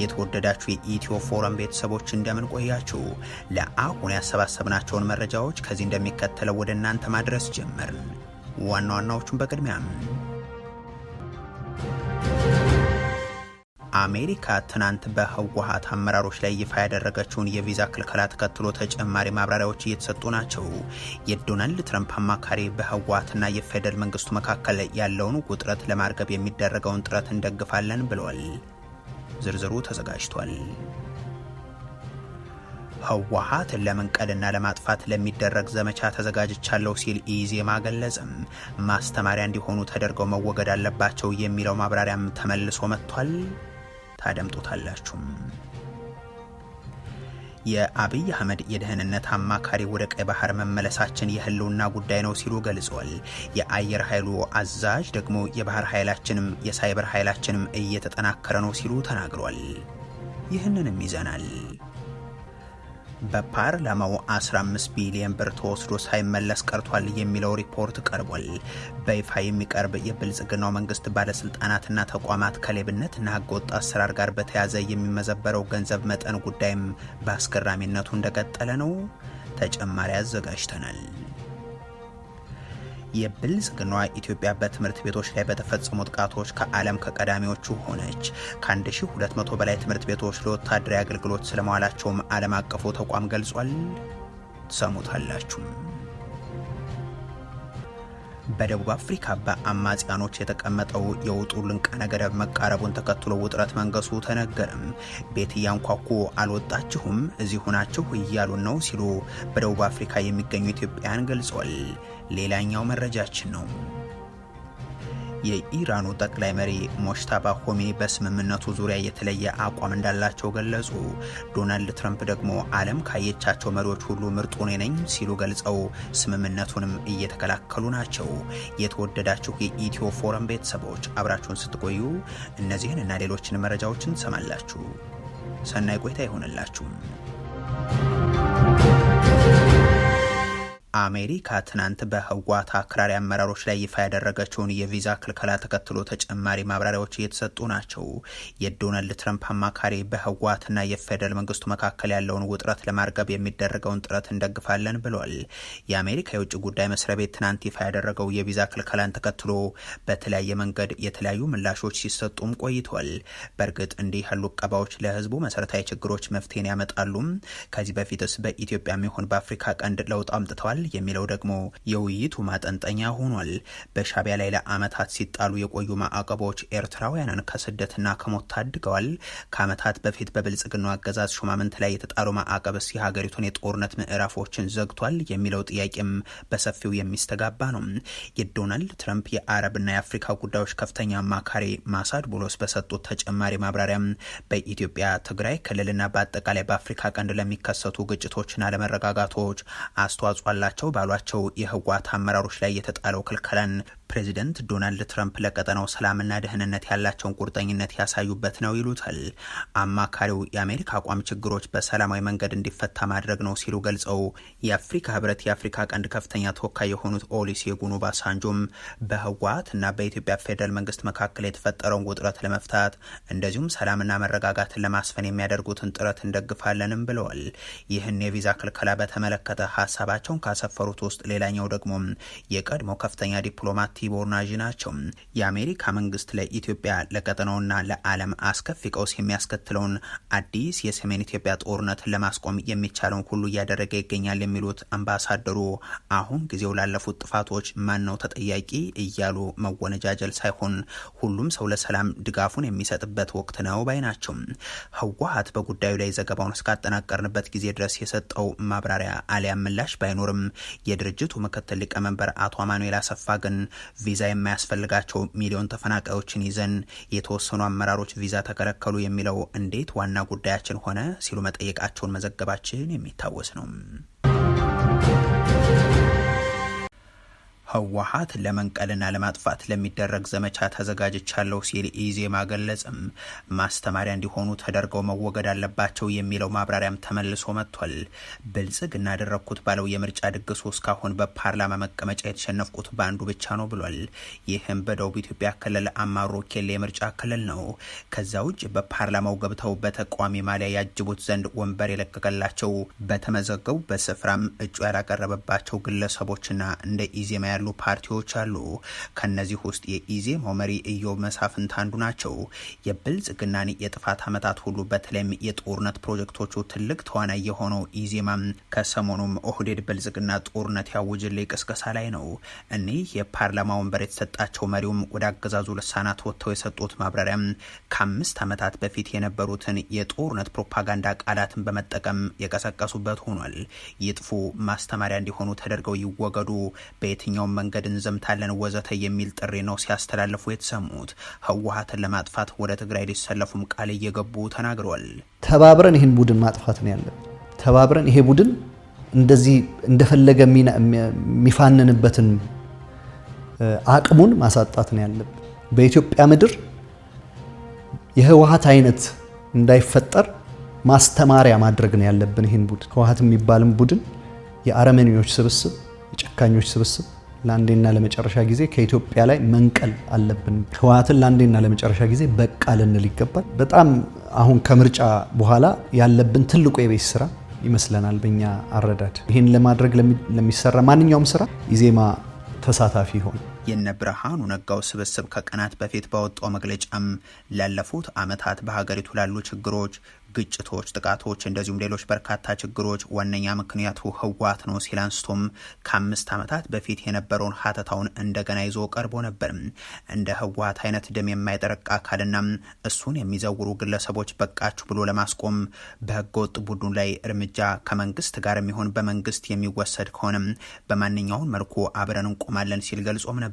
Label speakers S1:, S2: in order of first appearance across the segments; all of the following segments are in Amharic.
S1: የተወደዳችሁ የኢትዮ ፎረም ቤተሰቦች እንደምን ቆያችሁ? ለአሁን ያሰባሰብናቸውን መረጃዎች ከዚህ እንደሚከተለው ወደ እናንተ ማድረስ ጀመርን። ዋና ዋናዎቹን በቅድሚያም አሜሪካ ትናንት በህወሓት አመራሮች ላይ ይፋ ያደረገችውን የቪዛ ክልከላ ተከትሎ ተጨማሪ ማብራሪያዎች እየተሰጡ ናቸው። የዶናልድ ትራምፕ አማካሪ በህወሓትና የፌደራል መንግስቱ መካከል ያለውን ውጥረት ለማርገብ የሚደረገውን ጥረት እንደግፋለን ብለዋል። ዝርዝሩ ተዘጋጅቷል። ህወሓትን ለመንቀልና ለማጥፋት ለሚደረግ ዘመቻ ተዘጋጅቻለሁ ሲል ኢዜማ ገለጸም። ማስተማሪያ እንዲሆኑ ተደርገው መወገድ አለባቸው የሚለው ማብራሪያም ተመልሶ መጥቷል። ታደምጡታላችሁም። የአብይ አህመድ የደህንነት አማካሪ ወደ ቀይ ባህር መመለሳችን የህልውና ጉዳይ ነው ሲሉ ገልጿል። የአየር ኃይሉ አዛዥ ደግሞ የባህር ኃይላችንም የሳይበር ኃይላችንም እየተጠናከረ ነው ሲሉ ተናግሯል። ይህንንም ይዘናል። በፓርላማው 15 ቢሊዮን ብር ተወስዶ ሳይመለስ ቀርቷል የሚለው ሪፖርት ቀርቧል። በይፋ የሚቀርብ የብልጽግናው መንግስት ባለስልጣናትና ተቋማት ከሌብነትና ህገወጥ አሰራር ጋር በተያያዘ የሚመዘበረው ገንዘብ መጠን ጉዳይም በአስገራሚነቱ እንደቀጠለ ነው። ተጨማሪ አዘጋጅተናል። የብልጽግናዋ ኢትዮጵያ በትምህርት ቤቶች ላይ በተፈጸሙ ጥቃቶች ከዓለም ከቀዳሚዎቹ ሆነች። ከ1200 በላይ ትምህርት ቤቶች ለወታደራዊ አገልግሎት ስለመዋላቸውም ዓለም አቀፉ ተቋም ገልጿል። ሰሙታላችሁ። በደቡብ አፍሪካ በአማጽያኖች የተቀመጠው የውጡልን ቀነ ገደብ መቃረቡን ተከትሎ ውጥረት መንገሱ ተነገረም። ቤት እያንኳኩ አልወጣችሁም እዚሁ ናችሁ እያሉን ነው ሲሉ በደቡብ አፍሪካ የሚገኙ ኢትዮጵያውያን ገልጸዋል። ሌላኛው መረጃችን ነው። የኢራኑ ጠቅላይ መሪ ሞጅተባ ኾሜኒ በስምምነቱ ዙሪያ የተለየ አቋም እንዳላቸው ገለጹ። ዶናልድ ትራምፕ ደግሞ ዓለም ካየቻቸው መሪዎች ሁሉ ምርጡ እኔ ነኝ ሲሉ ገልጸው ስምምነቱንም እየተከላከሉ ናቸው። የተወደዳችሁ የኢትዮ ፎረም ቤተሰቦች አብራችሁን ስትቆዩ እነዚህን እና ሌሎችን መረጃዎችን ትሰማላችሁ። ሰናይ ቆይታ ይሆንላችሁ። አሜሪካ ትናንት በህወሓት አክራሪ አመራሮች ላይ ይፋ ያደረገችውን የቪዛ ክልከላ ተከትሎ ተጨማሪ ማብራሪያዎች እየተሰጡ ናቸው። የዶናልድ ትራምፕ አማካሪ በህወሓትና የፌደራል መንግስቱ መካከል ያለውን ውጥረት ለማርገብ የሚደረገውን ጥረት እንደግፋለን ብለዋል። የአሜሪካ የውጭ ጉዳይ መስሪያ ቤት ትናንት ይፋ ያደረገው የቪዛ ክልከላን ተከትሎ በተለያየ መንገድ የተለያዩ ምላሾች ሲሰጡም ቆይተዋል። በእርግጥ እንዲህ ያሉ እቀባዎች ለህዝቡ መሰረታዊ ችግሮች መፍትሄን ያመጣሉም? ከዚህ በፊትስ በኢትዮጵያም ይሁን በአፍሪካ ቀንድ ለውጥ አምጥተዋል የሚለው ደግሞ የውይይቱ ማጠንጠኛ ሆኗል። በሻዕቢያ ላይ ለአመታት ሲጣሉ የቆዩ ማዕቀቦች ኤርትራውያንን ከስደትና ከሞት ታድገዋል። ከአመታት በፊት በብልጽግናው አገዛዝ ሹማምንት ላይ የተጣሉ ማዕቀብስ የሀገሪቱን የጦርነት ምዕራፎችን ዘግቷል የሚለው ጥያቄም በሰፊው የሚስተጋባ ነው። የዶናልድ ትራምፕ የአረብና የአፍሪካ ጉዳዮች ከፍተኛ አማካሪ ማሳድ ቡሎስ በሰጡት ተጨማሪ ማብራሪያም በኢትዮጵያ ትግራይ ክልልና በአጠቃላይ በአፍሪካ ቀንድ ለሚከሰቱ ግጭቶችና አለመረጋጋቶች አስተዋጽኦ አላቸው ባሏቸው የህወሓት አመራሮች ላይ የተጣለው ክልከላን ፕሬዚደንት ዶናልድ ትራምፕ ለቀጠናው ሰላምና ደህንነት ያላቸውን ቁርጠኝነት ያሳዩበት ነው ይሉታል። አማካሪው የአሜሪካ አቋም ችግሮች በሰላማዊ መንገድ እንዲፈታ ማድረግ ነው ሲሉ ገልጸው የአፍሪካ ህብረት የአፍሪካ ቀንድ ከፍተኛ ተወካይ የሆኑት ኦሉሴጉን ኦባሳንጆም በህወሓትና በኢትዮጵያ ፌደራል መንግስት መካከል የተፈጠረውን ውጥረት ለመፍታት እንደዚሁም ሰላምና መረጋጋትን ለማስፈን የሚያደርጉትን ጥረት እንደግፋለንም ብለዋል። ይህን የቪዛ ክልከላ በተመለከተ ሀሳባቸውን ካሰፈሩት ውስጥ ሌላኛው ደግሞ የቀድሞ ከፍተኛ ዲፕሎማት ቲቦር ናጂ ናቸው። የአሜሪካ መንግስት ለኢትዮጵያ ለቀጠናውና ለዓለም አስከፊ ቀውስ የሚያስከትለውን አዲስ የሰሜን ኢትዮጵያ ጦርነትን ለማስቆም የሚቻለውን ሁሉ እያደረገ ይገኛል የሚሉት አምባሳደሩ አሁን ጊዜው ላለፉት ጥፋቶች ማን ነው ተጠያቂ እያሉ መወነጃጀል ሳይሆን ሁሉም ሰው ለሰላም ድጋፉን የሚሰጥበት ወቅት ነው ባይ ናቸው። ህወሓት በጉዳዩ ላይ ዘገባውን እስካጠናቀርንበት ጊዜ ድረስ የሰጠው ማብራሪያ አሊያም ምላሽ ባይኖርም የድርጅቱ ምክትል ሊቀመንበር አቶ አማኑኤል አሰፋ ግን ቪዛ የማያስፈልጋቸው ሚሊዮን ተፈናቃዮችን ይዘን የተወሰኑ አመራሮች ቪዛ ተከለከሉ የሚለው እንዴት ዋና ጉዳያችን ሆነ ሲሉ መጠየቃቸውን መዘገባችን የሚታወስ ነው። ህወሓት ለመንቀልና ለማጥፋት ለሚደረግ ዘመቻ ተዘጋጅቻለሁ ሲል ኢዜማ ገለጸም። ማስተማሪያ እንዲሆኑ ተደርገው መወገድ አለባቸው የሚለው ማብራሪያም ተመልሶ መጥቷል። ብልጽግና ያደረኩት ባለው የምርጫ ድግሱ እስካሁን በፓርላማ መቀመጫ የተሸነፍኩት በአንዱ ብቻ ነው ብሏል። ይህም በደቡብ ኢትዮጵያ ክልል አማሮ ኬሌ የምርጫ ክልል ነው። ከዛ ውጭ በፓርላማው ገብተው በተቃዋሚ ማሊያ ያጅቡት ዘንድ ወንበር የለቀቀላቸው በተመዘገቡ በስፍራም እጩ ያላቀረበባቸው ግለሰቦችና እንደ ኢዜማ ያሉ ፓርቲዎች አሉ። ከነዚህ ውስጥ የኢዜማው መሪ ኢዮብ መሳፍንት አንዱ ናቸው። የብልጽግናን የጥፋት ዓመታት ሁሉ በተለይም የጦርነት ፕሮጀክቶቹ ትልቅ ተዋናይ የሆነው ኢዜማ ከሰሞኑም ኦህዴድ ብልጽግና ጦርነት ያውጅልኝ ቅስቀሳ ላይ ነው። እኒህ የፓርላማ ወንበር የተሰጣቸው መሪውም ወደ አገዛዙ ልሳናት ወጥተው የሰጡት ማብራሪያም ከ5 ዓመታት በፊት የነበሩትን የጦርነት ፕሮፓጋንዳ ቃላትን በመጠቀም የቀሰቀሱበት ሆኗል። ይጥፉ፣ ማስተማሪያ እንዲሆኑ ተደርገው ይወገዱ፣ በየትኛው መንገድ እንዘምታለን ወዘተ የሚል ጥሪ ነው ሲያስተላልፉ የተሰሙት። ህወሓትን ለማጥፋት ወደ ትግራይ ሊሰለፉም ቃል እየገቡ ተናግረዋል።
S2: ተባብረን ይህን ቡድን ማጥፋት ነው ያለን። ተባብረን ይሄ ቡድን እንደዚህ እንደፈለገ የሚፋንንበትን አቅሙን ማሳጣት ነው ያለን። በኢትዮጵያ ምድር የህወሓት አይነት እንዳይፈጠር ማስተማሪያ ማድረግ ነው ያለብን። ይህን ቡድን ህወሓት የሚባልም ቡድን የአረመኔዎች ስብስብ፣ የጨካኞች ስብስብ ለአንዴና ለመጨረሻ ጊዜ ከኢትዮጵያ ላይ መንቀል አለብን። ህወሓትን ለአንዴና ለመጨረሻ ጊዜ በቃ ልንል ይገባል። በጣም አሁን ከምርጫ በኋላ ያለብን ትልቁ የቤት ስራ ይመስለናል በእኛ አረዳድ። ይህን ለማድረግ ለሚሰራ ማንኛውም ስራ ኢዜማ ተሳታፊ ይሆን።
S1: የነ ብርሃኑ ነጋው ስብስብ ከቀናት በፊት ባወጣው መግለጫም ላለፉት ዓመታት በሀገሪቱ ላሉ ችግሮች፣ ግጭቶች፣ ጥቃቶች እንደዚሁም ሌሎች በርካታ ችግሮች ዋነኛ ምክንያቱ ህወሓት ነው ሲል አንስቶም ከ5 ዓመታት በፊት የነበረውን ሀተታውን እንደገና ይዞ ቀርቦ ነበር። እንደ ህወሓት አይነት ደም የማይጠረቅ አካልና እሱን የሚዘውሩ ግለሰቦች በቃችሁ ብሎ ለማስቆም በህገወጥ ቡድኑ ላይ እርምጃ ከመንግስት ጋር የሚሆን በመንግስት የሚወሰድ ከሆነ በማንኛውም መልኩ አብረን እንቆማለን ሲል ገልጾም ነበር።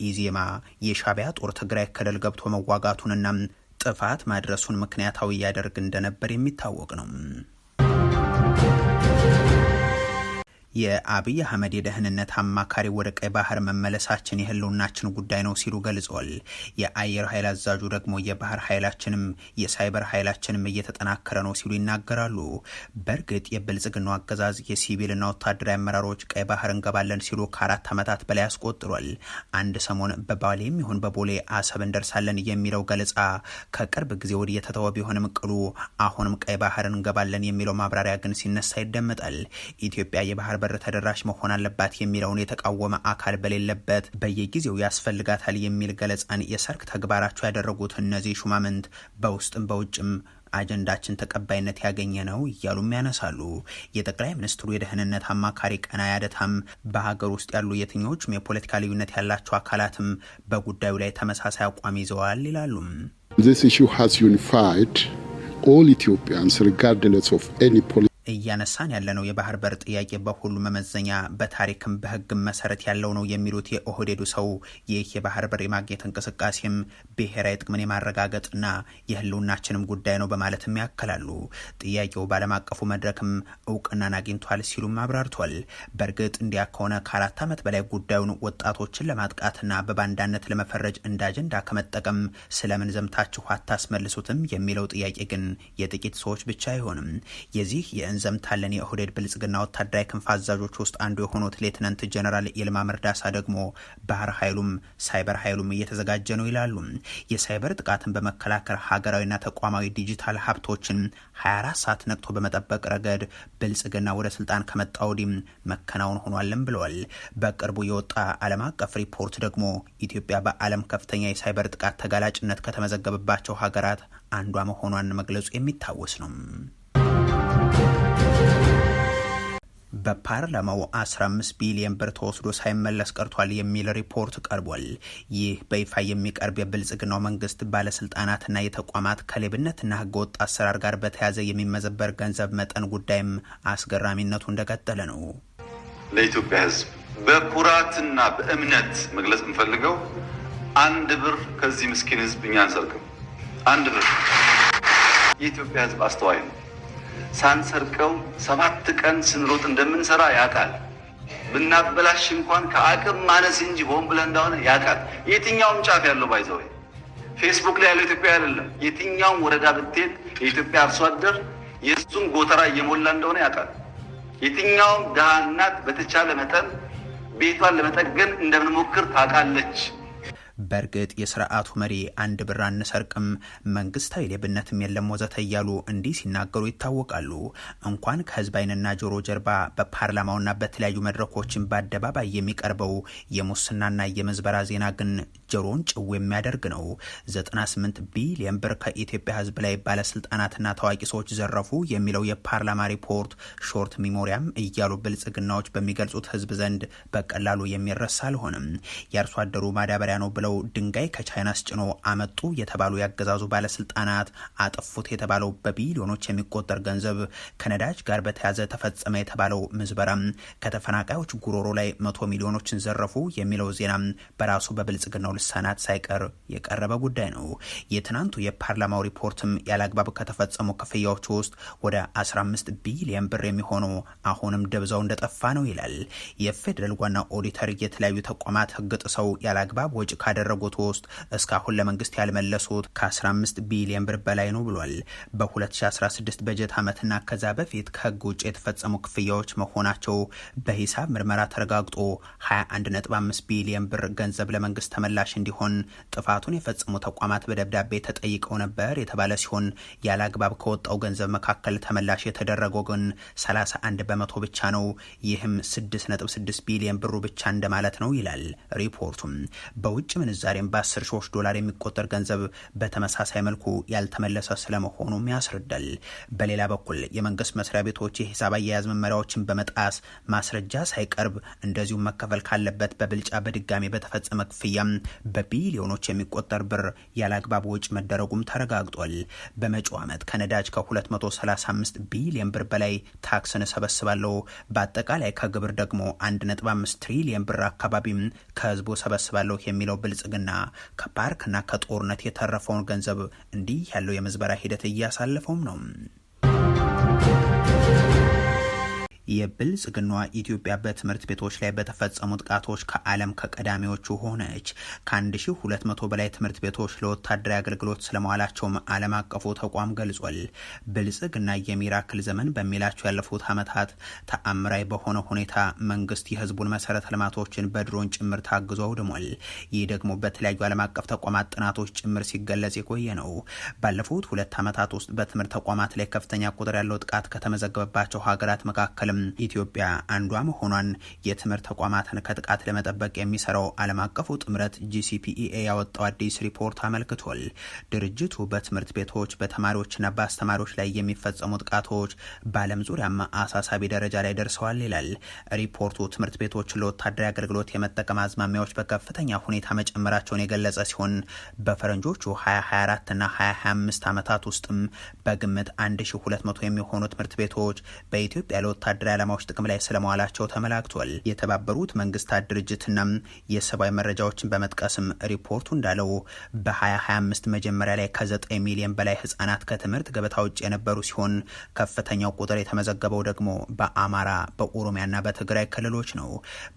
S1: ኢዜማ የሻዕቢያ ጦር ትግራይ ክልል ገብቶ መዋጋቱንና ጥፋት ማድረሱን ምክንያታዊ ያደርግ እንደነበር የሚታወቅ ነው። የአብይ አህመድ የደህንነት አማካሪ ወደ ቀይ ባህር መመለሳችን የህልውናችን ጉዳይ ነው ሲሉ ገልጸዋል። የአየር ኃይል አዛዡ ደግሞ የባህር ኃይላችንም የሳይበር ኃይላችንም እየተጠናከረ ነው ሲሉ ይናገራሉ። በእርግጥ የብልጽግናው አገዛዝ የሲቪልና ወታደራዊ አመራሮች ቀይ ባህር እንገባለን ሲሉ ከ4 ዓመታት በላይ አስቆጥሯል። አንድ ሰሞን በባሌም ይሁን በቦሌ አሰብ እንደርሳለን የሚለው ገለጻ ከቅርብ ጊዜ ወዲህ የተተወ ቢሆንም ቅሉ አሁንም ቀይ ባህር እንገባለን የሚለው ማብራሪያ ግን ሲነሳ ይደመጣል። ኢትዮጵያ የባህር በር ተደራሽ መሆን አለባት የሚለውን የተቃወመ አካል በሌለበት በየጊዜው ያስፈልጋታል የሚል ገለጻን የሰርክ ተግባራቸው ያደረጉት እነዚህ ሹማምንት በውስጥም በውጭም አጀንዳችን ተቀባይነት ያገኘ ነው እያሉም ያነሳሉ። የጠቅላይ ሚኒስትሩ የደህንነት አማካሪ ቀናኢ አደታም በሀገር ውስጥ ያሉ የትኞቹም የፖለቲካ ልዩነት ያላቸው አካላትም በጉዳዩ ላይ ተመሳሳይ አቋም ይዘዋል ይላሉ።
S3: This issue has unified all Ethiopians regardless of any
S1: እያነሳን ያለነው የባህር በር ጥያቄ በሁሉ መመዘኛ በታሪክም በህግም መሰረት ያለው ነው የሚሉት የኦህዴዱ ሰው ይህ የባህር በር የማግኘት እንቅስቃሴም ብሔራዊ ጥቅምን የማረጋገጥና የህልውናችንም ጉዳይ ነው በማለትም ያከላሉ። ጥያቄው በዓለም አቀፉ መድረክም እውቅናን አግኝቷል ሲሉም አብራርቷል። በእርግጥ እንዲያ ከሆነ ከ4 ዓመት በላይ ጉዳዩን ወጣቶችን ለማጥቃትና በባንዳነት ለመፈረጅ እንደ አጀንዳ ከመጠቀም ስለምን ዘምታችሁ አታስመልሱትም የሚለው ጥያቄ ግን የጥቂት ሰዎች ብቻ አይሆንም። የዚህ ዘምታለን የኦህዴድ ብልጽግና ወታደራዊ ክንፍ አዛዦች ውስጥ አንዱ የሆኑት ሌትናንት ጀነራል ይልማ መርዳሳ ደግሞ ባህር ኃይሉም ሳይበር ኃይሉም እየተዘጋጀ ነው ይላሉ። የሳይበር ጥቃትን በመከላከል ሀገራዊና ተቋማዊ ዲጂታል ሀብቶችን 24 ሰዓት ነቅቶ በመጠበቅ ረገድ ብልጽግና ወደ ስልጣን ከመጣ ወዲህ መከናወን ሆኗልም ብለዋል። በቅርቡ የወጣ ዓለም አቀፍ ሪፖርት ደግሞ ኢትዮጵያ በዓለም ከፍተኛ የሳይበር ጥቃት ተጋላጭነት ከተመዘገበባቸው ሀገራት አንዷ መሆኗን መግለጹ የሚታወስ ነው። በፓርላማው 15 ቢሊዮን ብር ተወስዶ ሳይመለስ ቀርቷል የሚል ሪፖርት ቀርቧል። ይህ በይፋ የሚቀርብ የብልጽግናው መንግስት ባለስልጣናትና የተቋማት ከሌብነትና ህገወጥ አሰራር ጋር በተያያዘ የሚመዘበር ገንዘብ መጠን ጉዳይም አስገራሚነቱ እንደቀጠለ ነው።
S4: ለኢትዮጵያ ህዝብ በኩራትና በእምነት መግለጽ የምፈልገው 1 ብር ከዚህ ምስኪን ህዝብ እኛ አንሰርቅም። 1 ብር። የኢትዮጵያ ህዝብ አስተዋይ ነው። ሳንሰርቀው 7 ቀን ስንሮጥ እንደምንሰራ ያውቃል። ብናበላሽ እንኳን ከአቅም ማነስ እንጂ ሆን ብለን እንደሆነ ያውቃል። የትኛውም ጫፍ ያለው ባይዘው ፌስቡክ ላይ ያለው ኢትዮጵያ አይደለም። የትኛውም ወረዳ ብትሄድ የኢትዮጵያ አርሶ አደር የሱን ጎተራ እየሞላ እንደሆነ ያውቃል። የትኛውም ድሃ እናት በተቻለ መጠን ቤቷን ለመጠገን እንደምንሞክር ታውቃለች።
S1: በእርግጥ የስርዓቱ መሪ አንድ ብር አንሰርቅም፣ መንግስታዊ ሌብነትም የለም ወዘተ እያሉ እንዲህ ሲናገሩ ይታወቃሉ። እንኳን ከህዝብ ዓይንና ጆሮ ጀርባ በፓርላማውና በተለያዩ መድረኮችን በአደባባይ የሚቀርበው የሙስናና የምዝበራ ዜና ግን ጆሮን ጭው የሚያደርግ ነው። 98 ቢሊዮን ብር ከኢትዮጵያ ህዝብ ላይ ባለስልጣናትና ታዋቂ ሰዎች ዘረፉ የሚለው የፓርላማ ሪፖርት ሾርት ሚሞሪያም እያሉ ብልጽግናዎች በሚገልጹት ህዝብ ዘንድ በቀላሉ የሚረሳ አልሆነም። የአርሶ አደሩ ማዳበሪያ ነው ብለው ድንጋይ ከቻይና አስጭኖ አመጡ የተባሉ ያገዛዙ ባለስልጣናት አጠፉት የተባለው በቢሊዮኖች የሚቆጠር ገንዘብ፣ ከነዳጅ ጋር በተያዘ ተፈጸመ የተባለው ምዝበራም፣ ከተፈናቃዮች ጉሮሮ ላይ 100 ሚሊዮኖችን ዘረፉ የሚለው ዜና በራሱ በብልጽግናው ልሳናት ሳይቀር የቀረበ ጉዳይ ነው። የትናንቱ የፓርላማው ሪፖርትም ያለአግባብ ከተፈጸሙ ክፍያዎች ውስጥ ወደ 15 ቢሊዮን ብር የሚሆነው አሁንም ደብዛው እንደጠፋ ነው ይላል። የፌዴራል ዋና ኦዲተር የተለያዩ ተቋማት ህግ ጥሰው ያለአግባብ ወጪ ካደረጉት ውስጥ እስካሁን ለመንግስት ያልመለሱት ከ15 ቢሊዮን ብር በላይ ነው ብሏል። በ2016 በጀት ዓመትና ከዛ በፊት ከህግ ውጭ የተፈጸሙ ክፍያዎች መሆናቸው በሂሳብ ምርመራ ተረጋግጦ 21.5 ቢሊዮን ብር ገንዘብ ለመንግስት ተመላሽ እንዲሆን ጥፋቱን የፈጸሙ ተቋማት በደብዳቤ ተጠይቀው ነበር የተባለ ሲሆን ያለ አግባብ ከወጣው ገንዘብ መካከል ተመላሽ የተደረገው ግን 31 በመቶ ብቻ ነው። ይህም 6.6 ቢሊዮን ብሩ ብቻ እንደማለት ነው ይላል ሪፖርቱም። በውጭ ምንዛሬም በ10 ሺዎች ዶላር የሚቆጠር ገንዘብ በተመሳሳይ መልኩ ያልተመለሰ ስለመሆኑም ያስረዳል። በሌላ በኩል የመንግስት መስሪያ ቤቶች የሂሳብ አያያዝ መመሪያዎችን በመጣስ ማስረጃ ሳይቀርብ እንደዚሁም መከፈል ካለበት በብልጫ በድጋሚ በተፈጸመ ክፍያም በቢሊዮኖች የሚቆጠር ብር ያለአግባብ ወጪ መደረጉም ተረጋግጧል። በመጪው ዓመት ከነዳጅ ከ235 ቢሊዮን ብር በላይ ታክስን ሰበስባለሁ፣ በአጠቃላይ ከግብር ደግሞ 1.5 ትሪሊዮን ብር አካባቢም ከህዝቡ ሰበስባለሁ የሚለው ብልጽግና ከፓርክና ከጦርነት የተረፈውን ገንዘብ እንዲህ ያለው የምዝበራ ሂደት እያሳለፈውም ነው። የብልጽግናዋ ኢትዮጵያ በትምህርት ቤቶች ላይ በተፈጸሙ ጥቃቶች ከዓለም ከቀዳሚዎቹ ሆነች። ከ1200 በላይ ትምህርት ቤቶች ለወታደራዊ አገልግሎት ስለመዋላቸውም ዓለም አቀፉ ተቋም ገልጿል። ብልጽግና የሚራክል ዘመን በሚላቸው ያለፉት ዓመታት ተአምራዊ በሆነ ሁኔታ መንግስት የህዝቡን መሰረተ ልማቶችን በድሮን ጭምር ታግዞ አውድሟል። ይህ ደግሞ በተለያዩ ዓለም አቀፍ ተቋማት ጥናቶች ጭምር ሲገለጽ የቆየ ነው። ባለፉት 2 ዓመታት ውስጥ በትምህርት ተቋማት ላይ ከፍተኛ ቁጥር ያለው ጥቃት ከተመዘገበባቸው ሀገራት መካከል ኢትዮጵያ አንዷ መሆኗን የትምህርት ተቋማትን ከጥቃት ለመጠበቅ የሚሰራው ዓለም አቀፉ ጥምረት GCPEA ያወጣው አዲስ ሪፖርት አመልክቷል። ድርጅቱ በትምህርት ቤቶች በተማሪዎችና በአስተማሪዎች ላይ የሚፈጸሙ ጥቃቶች በዓለም ዙሪያማ አሳሳቢ ደረጃ ላይ ደርሰዋል ይላል ሪፖርቱ። ትምህርት ቤቶች ለወታደራዊ አገልግሎት የመጠቀም አዝማሚያዎች በከፍተኛ ሁኔታ መጨመራቸውን የገለጸ ሲሆን በፈረንጆቹ 2024 እና 2025 ዓመታት ውስጥም በግምት 1200 የሚሆኑ ትምህርት ቤቶች በኢትዮጵያ ለወታደራዊ ዓላማዎች ጥቅም ላይ ስለመዋላቸው ተመላክቷል። የተባበሩት መንግስታት ድርጅትና የሰብአዊ መረጃዎችን በመጥቀስም ሪፖርቱ እንዳለው በ2025 መጀመሪያ ላይ ከ9 ሚሊዮን በላይ ህጻናት ከትምህርት ገበታ ውጭ የነበሩ ሲሆን ከፍተኛው ቁጥር የተመዘገበው ደግሞ በአማራ በኦሮሚያና በትግራይ ክልሎች ነው።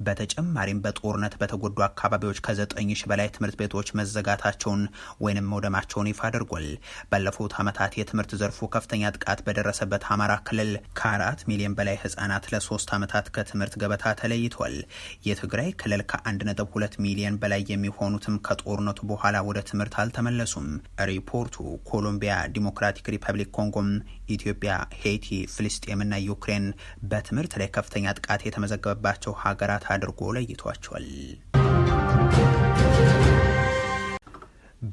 S1: በተጨማሪም በጦርነት በተጎዱ አካባቢዎች ከ9 ሺህ በላይ ትምህርት ቤቶች መዘጋታቸውን ወይንም መውደማቸውን ይፋ አድርጓል። ባለፉት ዓመታት የትምህርት ዘርፉ ከፍተኛ ጥቃት በደረሰበት አማራ ክልል ከ4 ሚሊዮን በላይ ህጻናት ለ3 ዓመታት ከትምህርት ገበታ ተለይቷል። የትግራይ ክልል ከ1.2 ሚሊዮን በላይ የሚሆኑትም ከጦርነቱ በኋላ ወደ ትምህርት አልተመለሱም። ሪፖርቱ ኮሎምቢያ፣ ዲሞክራቲክ ሪፐብሊክ ኮንጎም፣ ኢትዮጵያ፣ ሄይቲ፣ ፍልስጤምና ዩክሬን በትምህርት ላይ ከፍተኛ ጥቃት የተመዘገበባቸው ሀገራት አድርጎ ለይቷቸዋል።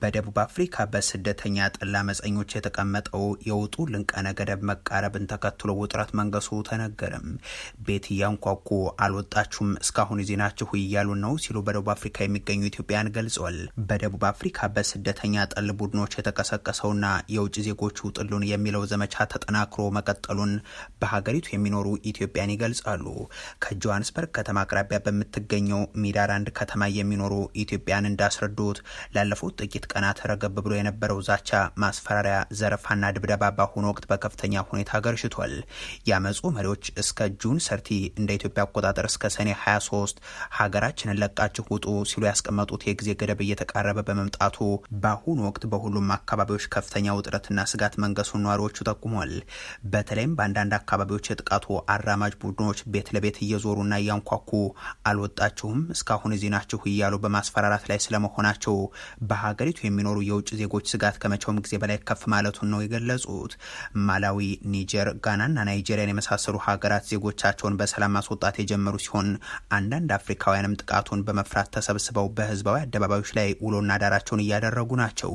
S1: በደቡብ አፍሪካ በስደተኛ ጠል አመፀኞች የተቀመጠው የውጡልን ቀነ ገደብ መቃረብን ተከትሎ ውጥረት መንገሱ ተነገረም። ቤት እያንኳኩ አልወጣችሁም እስካሁን ይዜናችሁ እያሉ ነው ሲሉ በደቡብ አፍሪካ የሚገኙ ኢትዮጵያውያን ገልጸዋል። በደቡብ አፍሪካ በስደተኛ ጠል ቡድኖች የተቀሰቀሰውና የውጭ ዜጎች ውጡልን የሚለው ዘመቻ ተጠናክሮ መቀጠሉን በሀገሪቱ የሚኖሩ ኢትዮጵያን ይገልጻሉ። ከጆሃንስበርግ ከተማ አቅራቢያ በምትገኘው ሚዳራንድ ከተማ የሚኖሩ ኢትዮጵያን እንዳስረዱት ላለፉት ጥቂት ለጥቂት ቀናት ረገብ ብሎ የነበረው ዛቻ፣ ማስፈራሪያ፣ ዘረፋና ድብደባ በአሁኑ ወቅት በከፍተኛ ሁኔታ ገርሽቷል። የአመፁ መሪዎች እስከ ጁን 30 እንደ ኢትዮጵያ አቆጣጠር እስከ ሰኔ 23 ሀገራችንን ለቃችሁ ውጡ ሲሉ ያስቀመጡት የጊዜ ገደብ እየተቃረበ በመምጣቱ በአሁኑ ወቅት በሁሉም አካባቢዎች ከፍተኛ ውጥረትና ስጋት መንገሱን ነዋሪዎቹ ጠቁሟል። በተለይም በአንዳንድ አካባቢዎች የጥቃቱ አራማጅ ቡድኖች ቤት ለቤት እየዞሩና እያንኳኩ አልወጣችሁም እስካሁን እዚህ ናችሁ እያሉ በማስፈራራት ላይ ስለመሆናቸው በሀገሪቱ የሚኖሩ የውጭ ዜጎች ስጋት ከመቼውም ጊዜ በላይ ከፍ ማለቱን ነው የገለጹት። ማላዊ፣ ኒጀር፣ ጋናና ናይጄሪያን የመሳሰሉ ሀገራት ዜጎቻቸውን በሰላም ማስወጣት የጀመሩ ሲሆን አንዳንድ አፍሪካውያንም ጥቃቱን በመፍራት ተሰብስበው በህዝባዊ አደባባዮች ላይ ውሎና ዳራቸውን እያደረጉ ናቸው።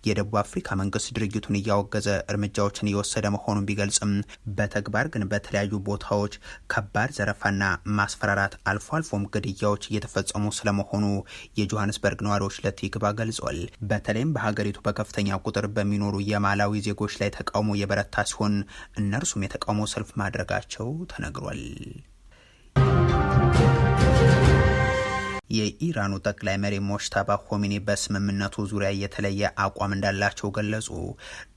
S1: የደቡብ አፍሪካ መንግስት ድርጊቱን እያወገዘ እርምጃዎችን እየወሰደ መሆኑን ቢገልጽም በተግባር ግን በተለያዩ ቦታዎች ከባድ ዘረፋና ማስፈራራት አልፎ አልፎም ግድያዎች እየተፈጸሙ ስለመሆኑ የጆሃንስበርግ ነዋሪዎች ለቲክባ ገልጿል። በተለይም በሀገሪቱ በከፍተኛ ቁጥር በሚኖሩ የማላዊ ዜጎች ላይ ተቃውሞ የበረታ ሲሆን እነርሱም የተቃውሞ ሰልፍ ማድረጋቸው ተነግሯል። የኢራኑ ጠቅላይ መሪ ሞጅተባ ኾሜኒ በስምምነቱ ዙሪያ የተለየ አቋም እንዳላቸው ገለጹ።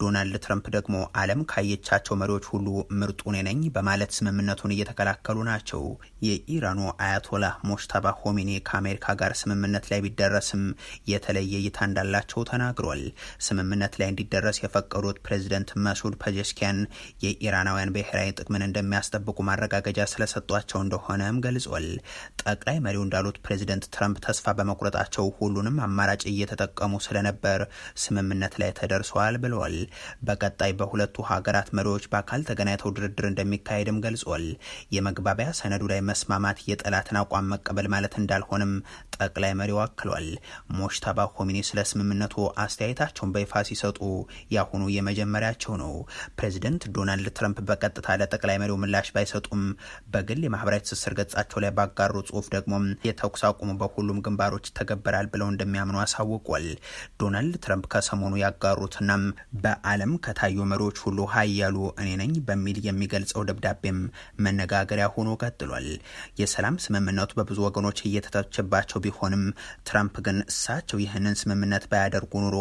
S1: ዶናልድ ትራምፕ ደግሞ ዓለም ካየቻቸው መሪዎች ሁሉ ምርጡ እኔ ነኝ በማለት ስምምነቱን እየተከላከሉ ናቸው። የኢራኑ አያቶላህ ሞጅተባ ኾሜኒ ከአሜሪካ ጋር ስምምነት ላይ ቢደረስም የተለየ እይታ እንዳላቸው ተናግሯል። ስምምነት ላይ እንዲደረስ የፈቀዱት ፕሬዚደንት መሱድ ፐጀሽኪያን የኢራናውያን ብሔራዊ ጥቅምን እንደሚያስጠብቁ ማረጋገጫ ስለሰጧቸው እንደሆነም ገልጿል። ጠቅላይ መሪው እንዳሉት ፕሬዚደንት ትራምፕ ተስፋ በመቁረጣቸው ሁሉንም አማራጭ እየተጠቀሙ ስለነበር ስምምነት ላይ ተደርሷል ብለዋል። በቀጣይ በሁለቱ ሀገራት መሪዎች በአካል ተገናኝተው ድርድር እንደሚካሄድም ገልጿል። የመግባቢያ ሰነዱ ላይ መስማማት የጠላትን አቋም መቀበል ማለት እንዳልሆነም ጠቅላይ መሪው አክሏል። ሞጅተባ ኾሜኒ ስለ ስምምነቱ አስተያየታቸውን በይፋ ሲሰጡ ያሁኑ የመጀመሪያቸው ነው። ፕሬዚደንት ዶናልድ ትራምፕ በቀጥታ ለጠቅላይ መሪው ምላሽ ባይሰጡም በግል የማህበራዊ ትስስር ገጻቸው ላይ ባጋሩ ጽሁፍ ደግሞ የተኩስ አቁሙ በሁሉም ግንባሮች ተገበራል ብለው እንደሚያምኑ አሳውቋል። ዶናልድ ትራምፕ ከሰሞኑ ያጋሩትናም በዓለም ከታዩ መሪዎች ሁሉ ሀያሉ እኔ ነኝ በሚል የሚገልጸው ደብዳቤም መነጋገሪያ ሆኖ ቀጥሏል። የሰላም ስምምነቱ በብዙ ወገኖች እየተተቸባቸው ቢሆንም ትራምፕ ግን እሳቸው ይህንን ስምምነት ባያደርጉ ኑሮ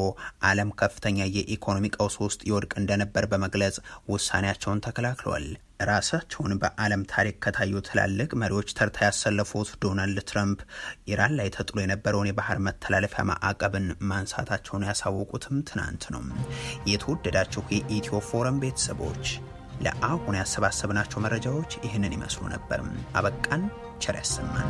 S1: ዓለም ከፍተኛ የኢኮኖሚ ቀውስ ውስጥ ይወድቅ እንደነበር በመግለጽ ውሳኔያቸውን ተከላክለዋል። ራሳቸውን በዓለም ታሪክ ከታዩ ትላልቅ መሪዎች ተርታ ያሰለፉት ዶናልድ ትራምፕ ኢራን ላይ ተጥሎ የነበረውን የባህር መተላለፊያ ማዕቀብን ማንሳታቸውን ያሳወቁትም ትናንት ነው። የተወደዳችሁ የኢትዮ ፎረም ቤተሰቦች ለአሁን ያሰባሰብናቸው መረጃዎች ይህንን ይመስሉ ነበር። አበቃን። ቸር ያሰማን።